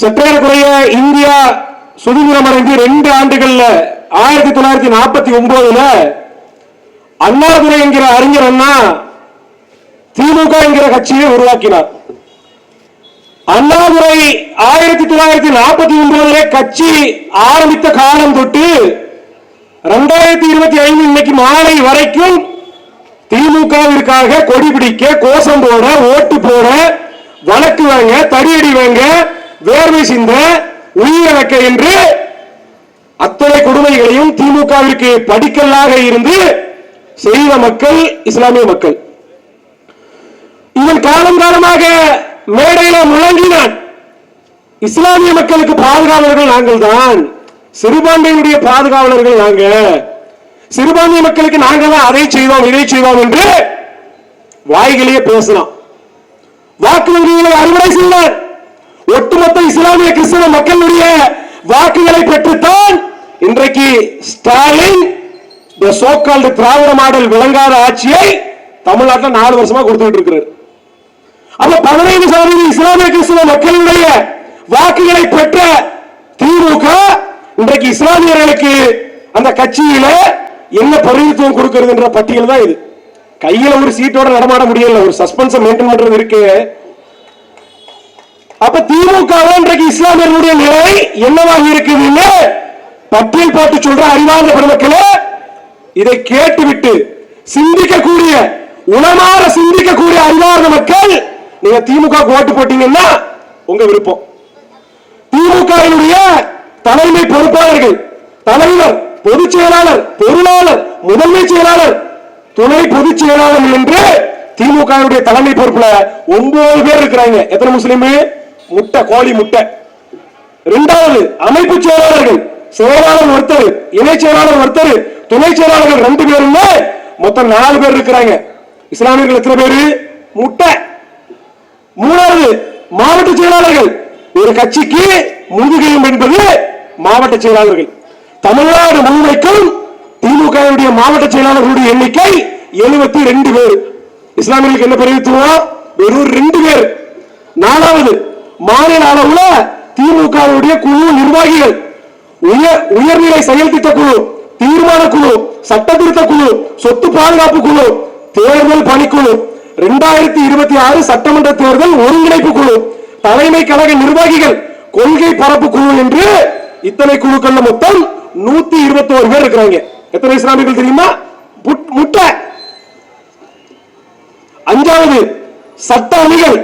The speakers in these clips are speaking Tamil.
சற்றேறக்குறைய இந்தியா சுதந்திரம் அடைந்து 2 ஆண்டுகள்ல 1949 அண்ணாதுரை என்கிற அறிஞர் அண்ணா திமுக என்கிற கட்சியை உருவாக்கினார். அண்ணாதுரை 1949 கட்சி ஆரம்பித்த காலம் தொட்டு 2025 இன்னைக்கு மாலை வரைக்கும் திமுகவிற்காக கொடி பிடிக்க, கோஷம் போட, ஓட்டு போட, வழக்கு வாங்க, தடியடி வாங்க, வேர்வை சிந்த, உயிரை வைக்க என்று அத்தனை கொடுமைகளையும் திமுகவிற்கு படிக்கல்லாக இருந்து செய்த மக்கள் இஸ்லாமிய மக்கள். இவன் காலம் காலமாக மேடையில முழங்கினான், இஸ்லாமிய மக்களுக்கு பாதுகாவலர்கள் நாங்கள் தான், சிறுபான்மையினுடைய பாதுகாவலர்கள் நாங்க, சிறுபான்மை மக்களுக்கு நாங்கள் தான் அதை செய்தோம் இதை செய்தோம் என்று வாய்களையே பேசினான். வாக்கு வங்கிகளை அறுவடை செய்தார். ஒட்டுமொத்த இஸ்லாமிய கிறிஸ்தவ மக்களுடைய வாக்குகளை பெற்றுத்தான் இன்றைக்கு ஸ்டாலின் திராவிட மாடல் விளங்காத ஆட்சியை தமிழ்நாட்டில் 4 வருஷமா கொடுத்துட்டு இருக்கிறார். அப்ப 15% இஸ்லாமிய கிறிஸ்தவ மக்களுடைய வாக்குகளை பெற்ற திமுக இன்றைக்கு இஸ்லாமியர்களுக்கு அந்த கட்சியில என்ன பிரதிநிதித்துவம் கொடுக்கிறது என்ற பட்டியல் தான் இது. கையில ஒரு சீட்டோட நடமாட முடியல, ஒரு சஸ்பென்ஸ் மெயின்டைன் பண்றது இருக்கு. அப்ப திமுக இன்றைக்கு இஸ்லாமியர்களுடைய நிலை என்னவாக இருக்குதுன்னு பட்டியல் போட்டு சொல்ற அறிவார்ந்த பெருமக்களே, இதை கேட்டுவிட்டு சிந்திக்கக்கூடிய, உணமாற சிந்திக்கக்கூடிய அறிவார்ந்த மக்கள், நீங்க திமுக ஓட்டு போட்டீங்கன்னா உங்க விருப்பம். திமுகவினுடைய தலைமை பொறுப்பாளர்கள், தலைவர், பொதுச் செயலாளர், பொருளாளர், முதன்மை செயலாளர், துணை பொதுச் செயலாளர் என்று திமுக தலைமை பொறுப்புல 9 பேர் இருக்கிறாங்க. எத்தனை முஸ்லிம்? முட்டை, கோழி முட்டை. 2வது அமைப்பு செயலாளர்கள், செயலாளர் ஒருத்தர், இணை செயலாளர் ஒருத்தர், துணை செயலாளர்கள் 2 பேரும், மொத்தம் 4 பேர் இருக்கிறாங்க. இஸ்லாமியர்கள் எத்தனை பேரு? முட்டை. 3வது மாவட்ட செயலாளர்கள். ஒரு கட்சிக்கு முதுகெலும் என்பது மாவட்ட செயலாளர்கள். தமிழ்நாடு முழுமைக்கும் திமுக மாவட்ட செயலாளர்களுடைய எண்ணிக்கை 72 பேர். இஸ்லாமியர்களுக்கு என்ன பிரதிநிதித்துவம்? வெறும் 2 பேர். 4வது மாநில அளவுல திமுக குழு நிர்வாகிகள், உயர்நிலை செயல் திட்ட குழு, தீர்மான குழு, சட்ட திருத்த குழு, சொத்து பாதுகாப்பு குழு, தேர்தல் பணிக்குழு, 2026 சட்டமன்ற தேர்தல் ஒருங்கிணைப்பு குழு, தலைமை கழக நிர்வாகிகள், கொள்கை பரப்பு குழு என்று இத்தனை குழுக்கள் மொத்தம் 121 பேர் இருக்கிறாங்க. எத்தனை இஸ்லாமியர்கள் தெரியுமா? முட்டை. 5வது சட்ட அணிகள்,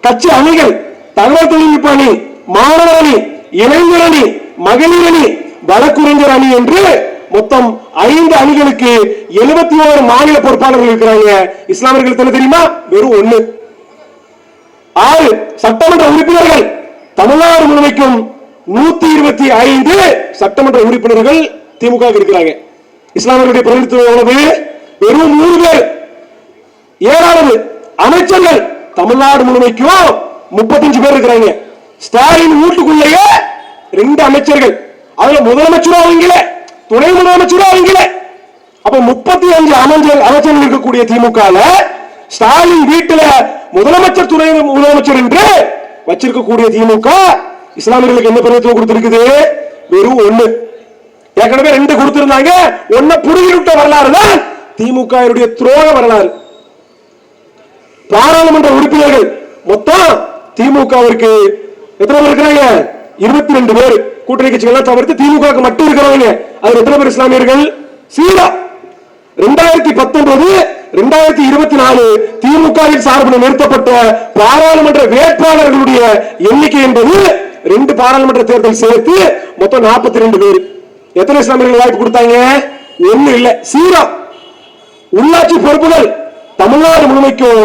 கட்சி அணிகள், தகவல் தொழில்நுட்ப அணி, மாணவர் அணி, இளைஞர் அணி, மகளிர் அணி, வழக்குரைஞர் அணி என்று மொத்தம் 5 அணிகளுக்கு 71 மாநில பொறுப்பாளர்கள் இருக்கிறாங்க. இஸ்லாமியர்கள் எத்தனை தெரியுமா? வெறும் 1. 6 சட்டமன்ற உறுப்பினர்கள். தமிழ்நாடு முழுமைக்கும் 125 சட்டமன்ற உறுப்பினர்கள் திமுக இருக்கிறாங்க. இஸ்லாமியர்களுடைய பிரதிநிதித்துவம் எவ்வளவு? வெறும் 100 பேர். 7வது அமைச்சர்கள். தமிழ்நாடு முழுமைக்கும் 35 பேர் இருக்கிறாங்க. ஸ்டாலின் வீட்டுக்குள்ளேயே 2 அமைச்சர்கள். அதுல முதலமைச்சரும் அவங்களே, துணை முதலமைச்சரும் அவங்களே. அப்ப 35 அமைச்சர்கள் இருக்கக்கூடிய திமுக ஸ்டாலின் வீட்டுல முதலமைச்சர், துணை முதலமைச்சர் என்று வச்சிருக்கக்கூடிய திமுக இஸ்லாமியர்களுக்கு என்ன பிரதிநிதித்துவம் கொடுத்திருக்குது? வெறும் 1. ஏற்கனவே 2 கொடுத்திருந்தாங்க. 1 புரிகிட்ட வரலாறு தான் திமுக துரோக வரலாறு. பாராளுமன்ற உறுப்பினர்கள் மொத்தம் திமுகவிற்கு எத்தனை பேர் இருக்கிறாங்க? 22 பேர். கூட்டணி கட்சிகள் தவிர்த்து திமுக மட்டும் இருக்கிறவங்க. அது எத்தனை பேர் இஸ்லாமியர்கள்? 0. 2019, 2024 திமுகவின் சார்பில் நிறுத்தப்பட்ட பாராளுமன்ற வேட்பாளர்களுடைய எண்ணிக்கை என்பது 2 பாராளுமன்ற தேர்தல் சேர்த்து மொத்தம் 42 பேர். எத்தனை இஸ்லாமியர்கள் வாய்ப்பு கொடுத்தாங்க? 1 இல்ல, 0. உள்ளாட்சி பொறுப்புகள். தமிழ்நாடு முழுமைக்கும்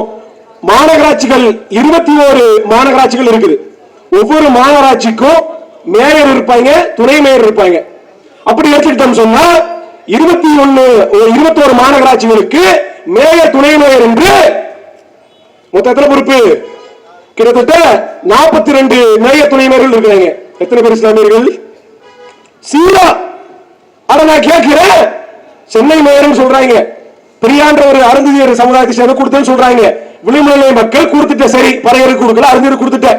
மாநகராட்சிகள் 21 மாநகராட்சிகள் இருக்குது. ஒவ்வொரு மாநகராட்சிக்கும் மேயர் இருப்பாங்க, துணை மேயர் இருப்பாங்க. அப்படி எடுத்துக்கிட்டோம் சொன்னா 21 மாநகராட்சிகளுக்கு மேயர், துணை மேயர் என்று மொத்தத்துல பொறுப்பு கிட்டத்தட்ட 42 மேயர், துணை மேயர்கள் இருக்கிறாங்க. எத்தனை பேர் இஸ்லாமியர்கள்? 0. அட நான் கேட்கிறேன், சென்னை மேயர் சொல்றாங்க, பிரியான்ற ஒரு அருந்ததியர் சமுதாயத்தை சேர்ந்து கொடுத்தேன்னு சொல்றாங்க. விளிம்புநிலை மக்கள் கொடுத்துட்ட, சரி, பறையருக்கு கொடுக்கல, அருந்ததியர் கொடுத்துட்ட.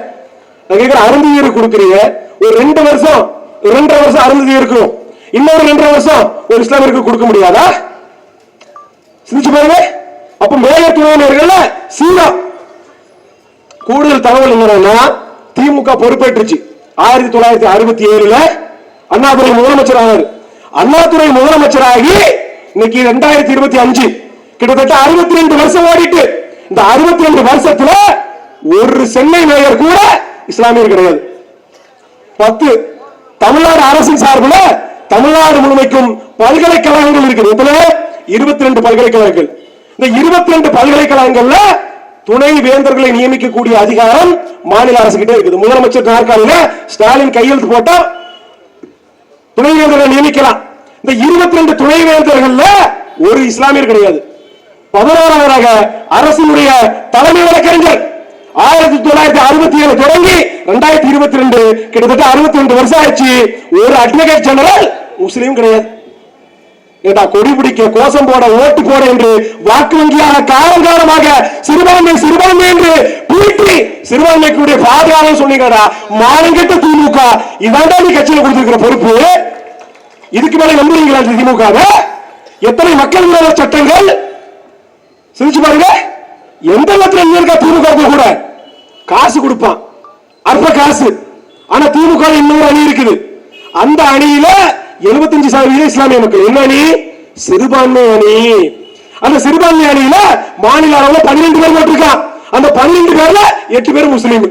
நான் கேட்கிறேன், அருந்ததியருக்கு கொடுக்குறீங்க, ஒரு 2 வருஷம் 2.5 வருஷம் அருந்ததி இருக்கும், இன்னொரு 2.5 வருஷம் ஒரு இஸ்லாமியருக்கு கொடுக்க முடியாதா? சிந்திச்சு பாருங்க. அப்ப மேலே துணையினர்கள் சீனா. கூடுதல் தகவல் என்னன்னா, திமுக பொறுப்பேற்றுச்சு 1967 அண்ணாதுரை முதலமைச்சர் ஆனார். அண்ணாதுரை முதலமைச்சராகி இன்னைக்கு 2025 கிட்டத்தட்ட 62 வருஷம் ஓடிட்டு, இந்த 62 வருஷத்துல ஒரு சென்னை மேயர் கூட இஸ்லாமியர் கிடையாது. 10 தமிழ்நாடு அரசின் சார்பில் தமிழ்நாடு முழுமைக்கும் பல்கலைக்கழகங்கள் இருக்குது. 22 பல்கலைக்கழகங்கள். இந்த 22 பல்கலைக்கழகங்கள்ல துணை வேந்தர்களை நியமிக்கக்கூடிய அதிகாரம் மாநில அரசு கிட்ட இருக்குது. முதலமைச்சர் நாற்காலியில ஸ்டாலின் கையெழுத்து போட்டா துணை வேந்தர்களை நியமிக்கலாம். இந்த 22 துணை வேந்தர்கள்ல ஒரு இஸ்லாமியர் கிடையாது. 11ஆவதாக அரசினுடைய தலைமை வழக்கறிஞர் 1967 தொடங்கி 2022 கிட்டத்தட்ட 62 வருஷம் ஆச்சு. ஒரு அட்வொகேட் ஜெனரல் முஸ்லீம் கிடையாது. ஏதா கொடி பிடிக்க, கோஷம் போட, ஓட்டு போட என்று வாக்கு வங்கியாக காலங்காலமாக சிறுபான்மை சிறுபான்மை என்று பீட்டி சிறுபான்மைக்குடைய பாதுகாப்பு சொன்னீங்கடா. மானங்கெட்ட திமுக இதாண்டா நீ கட்சியில் கொடுத்திருக்கிற பொறுப்பு. இதுக்கு மேல நம்புறீங்களா திமுக? எத்தனை மக்கள் விரோத சட்டங்கள் சிரிச்சு பாருங்க. எந்த இடத்துல இருக்கா திமுக கூட காசு கொடுப்பான், அற்ப காசு. ஆனா திமுக இன்னொரு அணி இருக்குது. அந்த அணியில 75% இஸ்லாமிய மக்கள். என்ன அணி? சிறுபான்மை அணி. அந்த சிறுபான்மை அணியில மாநில அளவில் 12 பேர் போட்டிருக்கான். அந்த 12 பேர்ல 8 பேர் முஸ்லீம்.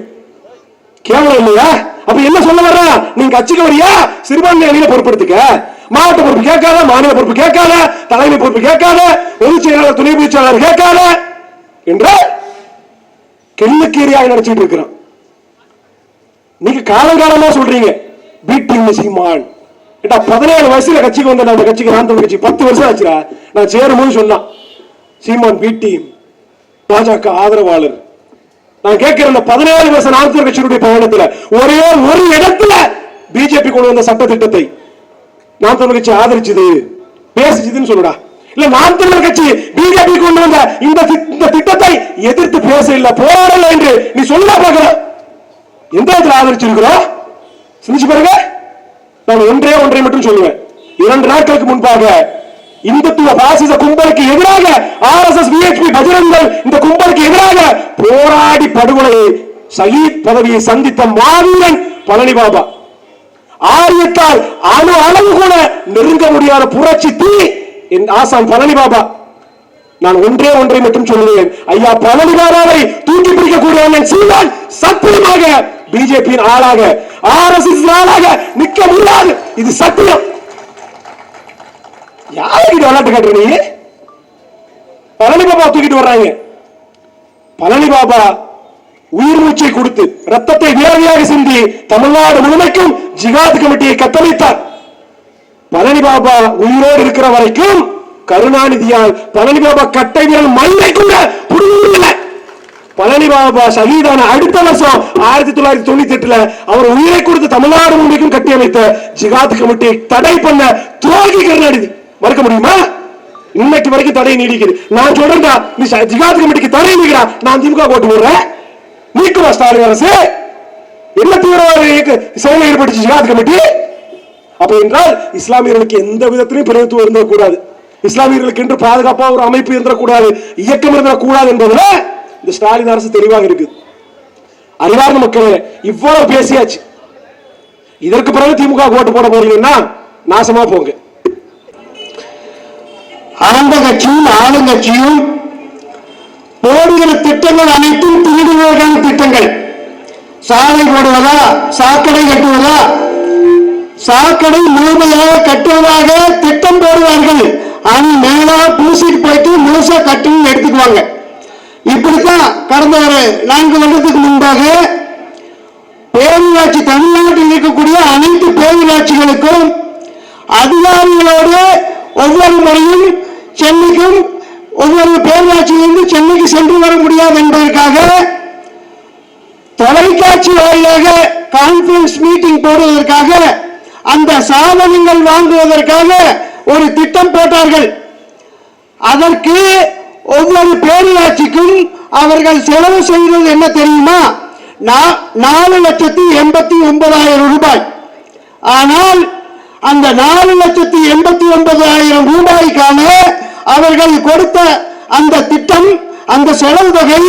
கேவலம் இல்லையா? அப்ப என்ன சொல்ல வர்ற? நீங்க கட்சிக்கு வரியா? சிறுபான்மை அணியில பொறுப்பெடுத்துக்க. மாவட்ட பொறுப்பு கேட்காத, மாநில பொறுப்பு கேட்காத, தலைமை பொறுப்பு கேட்காத, பொதுச் செயலாளர் துணை பொதுச் செயலாளர் கேட்காத என்ற கெல்லுக்கீரியாக நினைச்சிட்டு இருக்கிறான். நீங்க காலங்காலமா சொல்றீங்க பீட்டிங் சீமான். 17 வயசுல கட்சிக்கு வந்த அந்த கட்சிக்கு நான் கட்சி 10 வருஷம் ஆச்சுடா. நான் சேரும்போது சொன்னான் சீமான் பி டீம் பாஜக ஆதரவாளர். நான் கேட்கிறேன், 17 வருஷம் நான் கட்சியினுடைய பயணத்துல ஒரே ஒரு இடத்துல பிஜேபி கொண்டு வந்த சட்ட திட்டத்தை நான் தமிழ் கட்சி ஆதரிச்சது பேசிச்சதுன்னு சொல்லுடா. இல்ல நான் தமிழ் கட்சி பிஜேபி கொண்டு வந்த இந்த திட்டத்தை எதிர்த்து பேச இல்ல, போராடல என்று நீ சொல்ல பாக்கல. எந்த இடத்துல ஆதரிச்சிருக்கிறோம் சிந்திச்சு பாருங்க. நான் ஒன்றை மட்டும் சொல்லுவேன். 2 நாட்களுக்கு முன்பாக இந்துத்துவ பாசிச கும்பலுக்கு எதிராக RSS VHP பஜ்ரங்கள் இந்த கும்பலுக்கு எதிராக போராடி படுகொலை ஷஹீத் பதவியை சந்தித்த மாவீரன் பழனி பாபா. ஆரியத்தால் அணு அளவு கூட நெருங்க முடியாத புரட்சி தீ என் ஆசான் பழனி பாபா. நான் ஒன்றை மட்டும் சொல்லுவேன். ஐயா பழனி பாபாவை தூக்கி பிடிக்கக்கூடிய சீமான் சத்தியமாக பிஜேபியின் ஆளாக RSS ஆளாக நிற்க முடியாது. இது சத்தியம். யாருக்கு விளையாட்டு காட்டுற நீ? பழனி பாபா தூக்கிட்டு வர்றாங்க. பழனி பாபா உயிர் மூச்சை கொடுத்து ரத்தத்தை வேறையாக சிந்தி தமிழ்நாடு முழுமைக்கும் ஜிகாத் கமிட்டியை கட்டமைத்தார். பழனி பாபா உயிரோடு இருக்கிற வரைக்கும் கருணாநிதியால் பழனி பாபா கட்டை விரல் மண்ணை கூட புரிந்துள்ள பழனி பாபா ஷஹீதான அடுத்த வருஷம் 1998 அவர் உயிரை கொடுத்து தமிழ்நாடு முழுமைக்கும் கட்டியமைத்த ஜிகாத் கமிட்டியை தடை பண்ண துரோகி கருணாநிதி. மறக்க முடியுமா? இன்னைக்கு வரைக்கும் தடை நீடிக்குது. நான் சொல்றேன், நீ ஜிகாத் கமிட்டிக்கு தடை நீக்கிறா, நான் திமுக ஓட்டு போடுறேன். நீக்குவா ஸ்டாலின் அரசு? என்ன தீவிரவாத செயலில் ஈடுபட்டுச்சு ஜிகாத் கமிட்டி? அப்ப என்றால் இஸ்லாமியர்களுக்கு எந்த விதத்திலும் பிரதித்துவம் இருந்தக்கூடாது, இஸ்லாமியர்களுக்கு என்று பாதுகாப்பா ஒரு அமைப்பு இருந்தக்கூடாது, இயக்கம் இருந்தக்கூடாது என்பதுல இந்த ஸ்டாலின் அரசு தெளிவாக இருக்கு. அறிவார்ந்த மக்களே, இவ்வளவு பேசியாச்சு. இதற்கு பிறகு திமுக ஓட்டு போட போறீங்கன்னா நாசமா போங்க. ஆண்ட கட்சியும் ஆளுங்கட்சியும் போடுகிற திட்டங்கள் அனைத்தும் திருடுவதற்கான திட்டங்கள். சாலை போடுவதா, சாக்கடை கட்டுவதா, சாக்கடை முழுமையாக கட்டுவதாக திட்டம் போடுவார்கள். ஆனால் மேலா பூசிட்டு போயிட்டு முழுசா கட்டணும் எடுத்துக்குவாங்க. இப்படித்தான் கடந்த ஒரு 4 வருடத்துக்கு முன்பாக பேரூராட்சி தமிழ்நாட்டில் இருக்கக்கூடிய அனைத்து பேரூராட்சிகளுக்கும் அதிகாரிகளோடு ஒவ்வொரு முறையும் சென்னைக்கும் ஒவ்வொரு பேரூராட்சியிலிருந்து சென்னைக்கு சென்று வர முடியாது என்பதற்காக தொலைக்காட்சி வாயிலாக கான்பரன்ஸ் மீட்டிங் போடுவதற்காக அந்த சாதனங்கள் வாங்குவதற்காக ஒரு திட்டம் போட்டார்கள். அதற்கு ஒவ்வொரு பேரூராட்சிக்கும் அவர்கள் செலவு செய்வது என்ன தெரியுமா? 4,89,000 ரூபாய். ஆனால் அந்த 4,89,000 ரூபாய்க்கான அவர்கள் கொடுத்த அந்த திட்டம், அந்த செலவு தொகை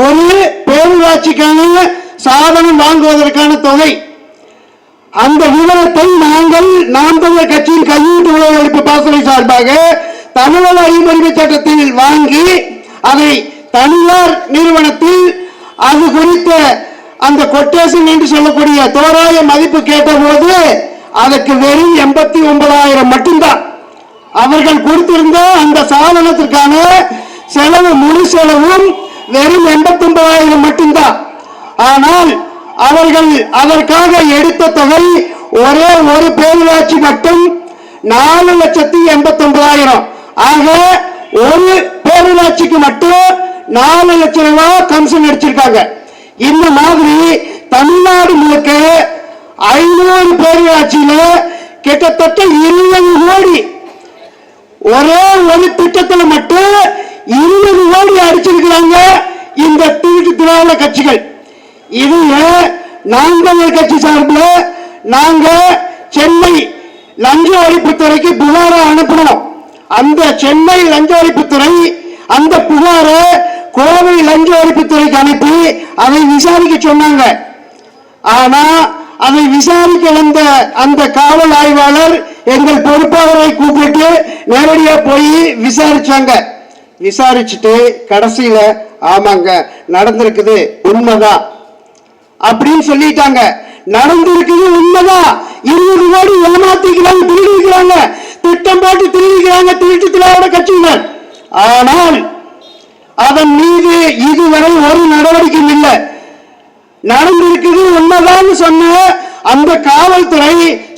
ஒரு பேரூராட்சிக்கான சாதனம் வாங்குவதற்கான தொகை. அந்த விவரத்தை நாங்கள் நாம் தமிழர் கட்சியின் கையீட்டு உணவு பாசறை சார்பாக தமிழக அறிவுரிமை சட்டத்தில் வாங்கி அதை தனியார் நிறுவனத்தில் அது குறித்த அந்த கொட்டேஷன் என்று சொல்லக்கூடிய தோராய மதிப்பு கேட்டபோது அதற்கு வெறும் 89,000 மட்டும்தான். அவர்கள் கொடுத்திருந்த அந்த சாதனத்திற்கான செலவு, முழு செலவும் வெறும் 89,000 மட்டும்தான். ஆனால் அவர்கள் அதற்காக எடுத்த தொகை ஒரே ஒரு பேரூராட்சி மட்டும் 4,89,000. ஆக ஒரு பேரூராட்சிக்கு மட்டும் 4 லட்சம் ரூபாய் கமிஷன் அடிச்சிருக்காங்க. இந்த மாதிரி தமிழ்நாடு முழுக்க 500 பேரூராட்சியில கிட்டத்தட்ட 20 கோடி ஒரே ஒரு திட்டத்தில் மட்டும் 20 கோடி அடிச்சிருக்கிறாங்க இந்த திருட்டு திராவிட கட்சிகள். இது நாங்கள் கட்சி சார்பில் நாங்க சென்னை லஞ்ச ஒழிப்புத்துறைக்கு புகாரை அனுப்பினோம். அந்த சென்னை லஞ்ச ஒழிப்புத்துறை அந்த புகாரை கோவை லஞ்ச ஒழிப்புத்துறைக்கு அனுப்பி அதை விசாரிக்க சொன்னாங்க. ஆனா அதை விசாரிக்க வந்த அந்த காவல் ஆய்வாளர் எங்கள் பொறுப்பாளரை கூப்பிட்டு நேரடியா போய் விசாரிச்சாங்க. விசாரிச்சுட்டு கடைசியில ஆமாங்க நடந்திருக்குது, உண்மைதான் அப்படின்னு சொல்லிட்டாங்க. நடந்திருக்குது, உண்மைதான். 20 கோடி ஏமாத்திக்கிறாங்க, திருடிக்கிறாங்க, திட்டம் போட்டு திருடிக்கிறாங்க திருட்டு திராவிட கட்சியினர். ஆனால் அதன் மீது இதுவரை ஒரு நடவடிக்கையும் இல்லை. நடந்திருக்குது, உண்மைதான் சொன்ன அந்த காவல்துறை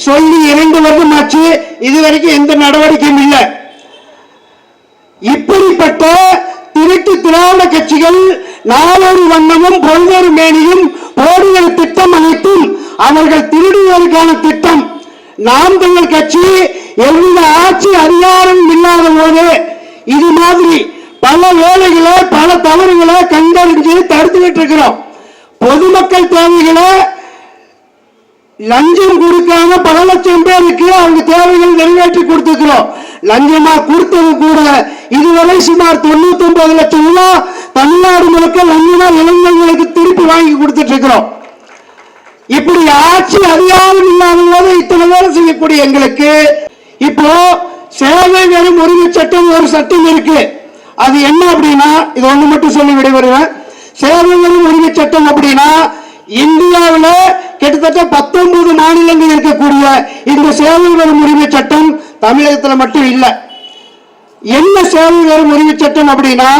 சொல்லி 2 வருடம் ஆச்சு, இதுவரைக்கும் எந்த நடவடிக்கையும் இல்லை. இப்படிப்பட்ட திருட்டு திராவிட கட்சிகள் நாளொரு வண்ணமும் பொழுதொரு மேனியும் போடுகிற திட்டம் அனைத்தும் அவர்கள் திருடுவதற்கான திட்டம். நாம் தமிழர் கட்சி எவ்வித ஆட்சி அதிகாரம் இல்லாத போது இது மாதிரி பல வேலைகளை பல தவறுகளை கண்டறிஞ்சு தடுத்துக்கிட்டு இருக்கிறோம். பொதுமக்கள் தேவைகளை லஞ்சம் கொடுக்காம பல லட்சம் பேருக்கு அவங்க தேவைகள் நிறைவேற்றி கொடுத்துக்கிறோம். லஞ்சமா கொடுத்தது கூட இதுவரை சுமார் 99 லட்சம் ரூபாய் தமிழ்நாடு முழுக்க லஞ்சமா இளைஞர்களுக்கு திருப்பி வாங்கி கொடுத்துட்டு இருக்கிறோம். இப்படி ஆட்சி அதிகாரம் இல்லாத போது இத்தனை வேலை செய்யக்கூடிய எங்களுக்கு இப்போ சேவை வரும் உரிமை சட்டம் ஒரு சட்டம் இருக்கு. அது என்ன அப்படின்னா, இது ஒண்ணு மட்டும் சொல்லி விடைபெறுவேன். சேவை வரும் உரிமை சட்டம் அப்படின்னா இந்தியாவில் கிட்டத்தட்ட 19 மாநிலங்கள் இருக்கக்கூடிய இந்த சேவை வரும் உரிமை சட்டம் தமிழகத்தில் மட்டும் இல்லை. என்ன சேவை வரும் உரிமை சட்டம் அப்படின்னா,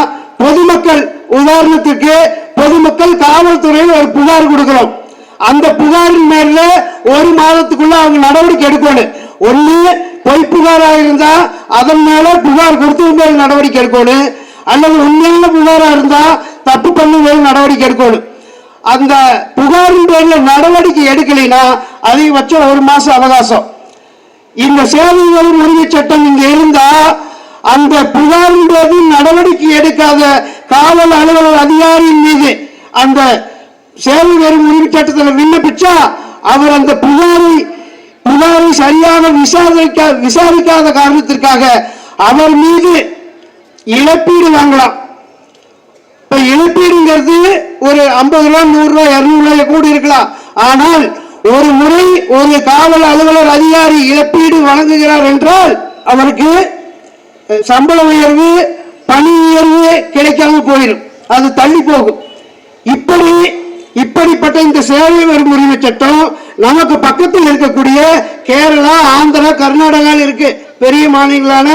பொதுமக்கள் உதாரணத்துக்கு பொதுமக்கள் காவல்துறையில் ஒரு புகார் கொடுக்கிறோம். அந்த புகாரின் மேல 1 மாதத்துக்குள்ள அவங்க நடவடிக்கை எடுக்கணும். ஒண்ணு பொய் புகாரா இருந்தா அதன் மேல புகார் கொடுத்து மேல நடவடிக்கை எடுக்கணும், அல்லது உண்மையான புகாரா இருந்தா தப்பு பண்ணும் நடவடிக்கை எடுக்கணும். அந்த புகாரின் பேர்ல நடவடிக்கை எடுக்கலைன்னா அதிகபட்சம் 1 மாசம் அவகாசம். இந்த சேவை வரும் உரிமை சட்டம் இங்க இருந்தா அந்த புகாரின் போது நடவடிக்கை எடுக்காத காவல் அலுவலர் அதிகாரியின் மீது அந்த சேவை வரும் உரிமை சட்டத்தில் விண்ணப்பிச்சா அவர் அந்த புகாரை சரியாக விசாரிக்காத காரணத்திற்காக அவர் மீது இழப்பீடு வாங்கலாம். இப்ப இழப்பீடுங்கிறது ஒரு 50 ரூபாய் 100 ரூபாய் 200 ரூபாய் கூட இருக்கலாம். ஆனால் ஒரு முறை ஒரு காவல் அலுவலர் அதிகாரி இழப்பீடு வழங்குகிறார் என்றால் அவருக்கு சம்பள உயர்வு பணி உயர்வு கிடைக்காம போயிடும், அது தள்ளி போகும். இப்படிப்பட்ட இந்த சேவை வரும் உரிமை சட்டம் நமக்கு பக்கத்தில் இருக்கக்கூடிய கேரளா, ஆந்திரா, கர்நாடகா இருக்கு. பெரிய மாநிலங்களான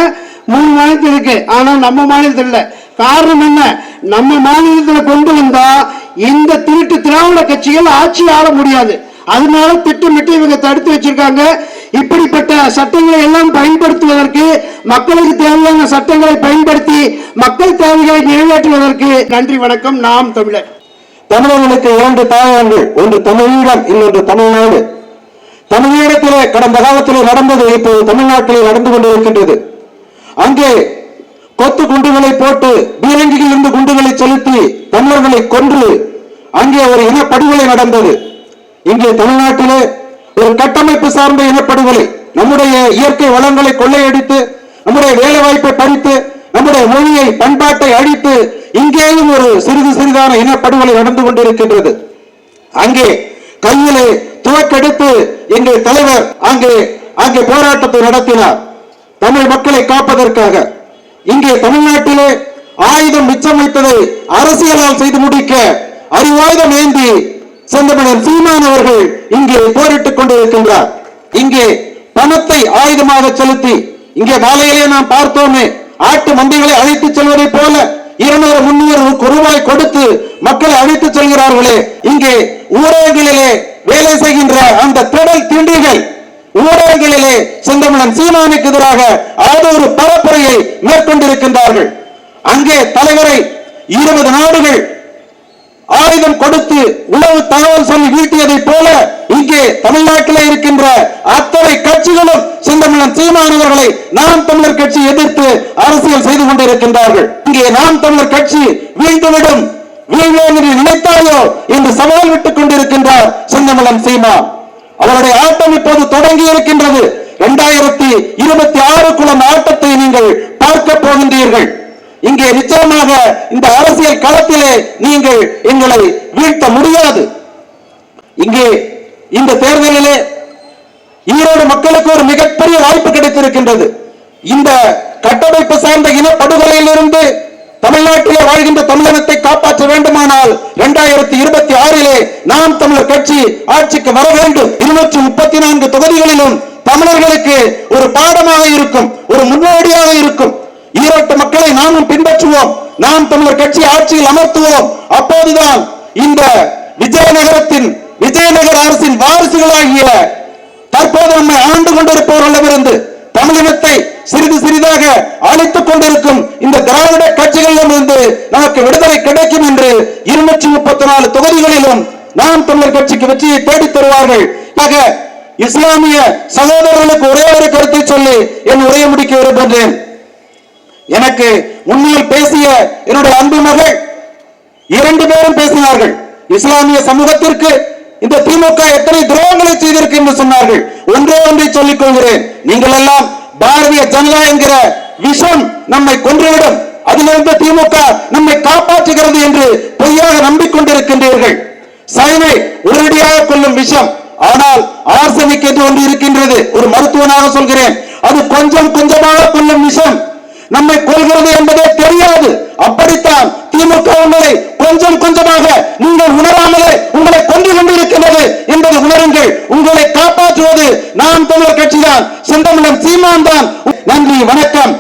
3 மாநிலத்தில் இருக்கு. ஆனா நம்ம மாநிலத்தில் இல்ல. காரணம் என்ன? நம்ம மாநிலத்தில் கொண்டு வந்தா இந்த திருட்டு திராவிட கட்சிகள் ஆட்சி ஆள முடியாது. அதனால திட்டமிட்டு இவங்க தடுத்து வச்சிருக்காங்க. இப்படிப்பட்ட சட்டங்களை எல்லாம் பயன்படுத்துவதற்கு, மக்களுக்கு தேவையான சட்டங்களை பயன்படுத்தி மக்கள் தேவைகளை நிறைவேற்றுவதற்கு. நன்றி, வணக்கம். நாம் தமிழர். தமிழர்களுக்கு 2 தாயகங்கள், ஒன்று தமிழீழம், இன்னொன்று தமிழ்நாடு. தமிழீழத்திலே கடந்த காலத்தில் நடந்தது இப்போது தமிழ்நாட்டிலே நடந்து கொண்டிருக்கின்றது. அங்கே கொத்து குண்டுகளை போட்டு பீரங்கியில் இருந்து குண்டுகளை செலுத்தி தமிழர்களை கொன்று அங்கே ஒரு இனப்படுகொலை நடந்தது. இங்கே தமிழ்நாட்டிலே ஒரு கட்டமைப்பு சார்ந்த இனப்படுகொலை, நம்முடைய இயற்கை வளங்களை கொள்ளையடித்து, நம்முடைய வேலை வாய்ப்பை பறித்து, நம்முடைய மொழியை பண்பாட்டை அழித்து, இங்கேயும் ஒரு சிறிது சிறிதான இனப்படுகொலை நடந்து கொண்டிருக்கின்றது. அங்கே கையிலே துவக்கெடுத்து எங்கள் தலைவர் அங்கே போராட்டத்தை நடத்தினார், தமிழ் மக்களை காப்பதற்காக. இங்கே தமிழ்நாட்டிலே ஆயுதம் மிச்சம் வைத்ததை அரசியலால் செய்து முடிக்க அறிவாயுதம் ஏந்தி செந்தமிழன் சீமான் அவர்கள் இங்கே போரிட்டுக் கொண்டிருக்கின்றார். இங்கே பணத்தை ஆயுதமாக செலுத்தி, இங்கே மாலையிலே நாம் பார்த்தோமே, ஆட்டு மந்தைகளை அழைத்து செல்வதை போல 200-300 ரூபாய் கொடுத்து மக்களை அழைத்து செல்கிறார்களே. இங்கே ஊடகங்களிலே வேலை செய்கின்ற அந்த திடல் திண்டிகள் ஊடகங்களிலே செந்தமிழன் சீமானுக்கு எதிராக அவதூறு பரப்புரையை மேற்கொண்டிருக்கின்றார்கள். அங்கே தலைவரை 20 நாடுகள் ஆயுதம் கொடுத்து உளவு தகவல் சொல்லி வீட்டியதை போல இங்கே தமிழ்நாட்டிலே இருக்கின்ற அத்தனை கட்சிகளும் செந்தமிழன் சீமானவர்களை நாம் தமிழர் கட்சி எதிர்த்து அரசியல் செய்து கொண்டிருக்கின்றார்கள். இங்கே நாம் தமிழர் கட்சி வீழ்ந்துவிடும், வீழ்வேன் என்று நினைத்தாயோ என்று சவால் விட்டுக் கொண்டிருக்கின்றார் செந்தமிழன் சீமான். அவருடைய ஆட்டம் இப்போது தொடங்கி இருக்கின்றது. 2026 ஆட்டத்தை நீங்கள் பார்க்க போகின்றீர்கள். இங்கே நிச்சயமாக இந்த அரசியல் களத்திலே நீங்கள் எங்களை வீழ்த்த முடியாது. இங்கே இந்த தேர்தலிலே ஈரோடு மக்களுக்கு ஒரு மிகப்பெரிய வாய்ப்பு கிடைத்திருக்கின்றது. இந்த கட்டமைப்பு சார்ந்த இனப்படுகொலையிலிருந்து தமிழ்நாட்டிலே வாழ்கின்ற தமிழினத்தை காப்பாற்ற வேண்டுமானால் 2026 நாம் தமிழர் கட்சி ஆட்சிக்கு வர வேண்டும். 234 தொகுதிகளிலும் தமிழர்களுக்கு ஒரு பாடமாக இருக்கும், ஒரு முன்னோடியாக இருக்கும். ஈரோட்டு மக்களை நாமும் பின்பற்றுவோம், நாம் தமிழர் கட்சி ஆட்சியில் அமர்த்துவோம். அப்போதுதான் இந்த விஜயநகர அரசின் வாரிசுகளாகிய தற்போது நம்மை ஆண்டு கொண்டிருப்பவர்களிடமிருந்து தமிழினத்தை சிறிது சிறிதாக அழித்துக் கொண்டிருக்கும் இந்த திராவிட கட்சிகளிடமிருந்து நமக்கு விடுதலை கிடைக்கும் என்று 234 தொகுதிகளிலும் நாம் தமிழர் கட்சிக்கு வெற்றியை தேடித் தருவார்கள். இஸ்லாமிய சகோதரர்களுக்கு ஒரே ஒரு கருத்தை சொல்லி என் உரையை முடிக்க விரும்புகின்றேன். எனக்கு முன்னால் பேசிய என்னுடைய அன்பு மகள் 2 பேரும் பேசினார்கள். இஸ்லாமிய சமூகத்திற்கு இந்த திமுக எத்தனை துரோகங்களை செய்திருக்கு என்று சொன்னார்கள். ஒன்றை சொல்லிக் கொள்கிறேன், நீங்கள் எல்லாம் பாரதிய ஜனதா என்கிற விஷம் நம்மை கொன்றுவிடும், அதிலிருந்து திமுக நம்மை காப்பாற்றுகிறது என்று பொய்யாக நம்பிக்கொண்டிருக்கின்றீர்கள். சைனை உடனடியாக கொள்ளும் விஷம், ஆனால் ஆர்சனிக் என்று ஒன்று இருக்கின்றது. ஒரு மருத்துவனாக சொல்கிறேன், அது கொஞ்சம் கொஞ்சமாக கொள்ளும் விஷம், நம்மை கொள்கிறது என்பதே தெரியாது. அப்படித்தான் திமுக உங்களை கொஞ்சம் கொஞ்சமாக நீங்கள் உணராமலே உங்களை கொன்று கொண்டிருக்கிறது என்பதை உணருங்கள். உங்களை காப்பாற்றுவது நாம் தமிழர் கட்சிதான், செந்தமிழன் சீமான் தான். நன்றி, வணக்கம்.